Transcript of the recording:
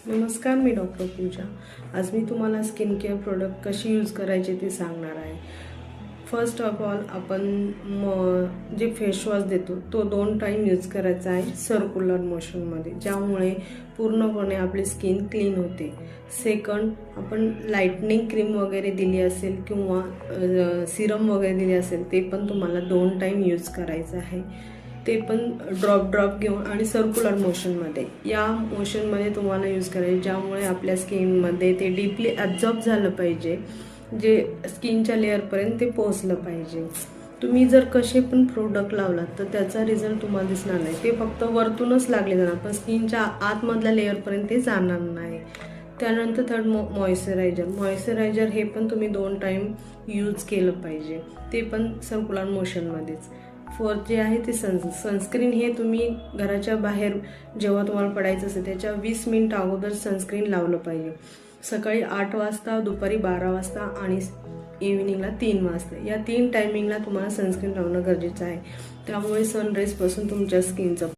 नमस्कार, मी डॉक्टर पूजा। आज मी तुम्हाला स्किन केअर प्रोडक्ट कशी यूज करायचे ते सांगणार आहे। फर्स्ट ऑफ ऑल आपण जे फेस वॉश देतो तो 2 टाइम यूज करायचा आहे सर्क्युलर मोशनमध्ये, ज्यामुळे पूर्णपणे आपली स्किन क्लीन होते। सेकंड, आपण लाइटनिंग क्रीम वगैरे दिली असेल किंवा सिरम वगैरे दिली असेल ते पण तुम्हाला 2 टाइम यूज करायचं आहे, ते पण ड्रॉप घेऊन आणि सर्क्युलर मोशनमध्ये। या मोशनमध्ये तुम्हाला यूज करायचे, ज्यामुळे आपल्या स्किनमध्ये ते डीपली ॲब्झॉर्ब झालं पाहिजे, जे स्किनच्या लेअरपर्यंत ते पोहोचलं पाहिजे। तुम्ही जर कसे पण प्रोडक्ट लावलात तर त्याचा रिझल्ट तुम्हाला दिसणार नाही, ते फक्त वरतूनच लागले जाणार पण स्किनच्या आतमधल्या लेअरपर्यंत ते जाणार नाही। त्यानंतर थर्ड, मॉइश्चरायझर हे पण तुम्ही 2 टाइम यूज केलं पाहिजे, ते पण सर्क्युलर मोशनमध्येच। फोर्थ जे आहे ते सनस्क्रीन हे तुम्ही घराच्या बाहेर जेव्हा तुम्हाला पडायचं असेल त्याच्या 20 मिनिट अगोदर सनस्क्रीन लावलं पाहिजे। सकाळी 8 वाजता, दुपारी 12 वाजता आणि इव्हिनिंगला 3 वाजता, या 3 टायमिंगला तुम्हाला सनस्क्रीन लावणं गरजेचं आहे। त्यामुळे सनरेजपासून तुमच्या स्किनचं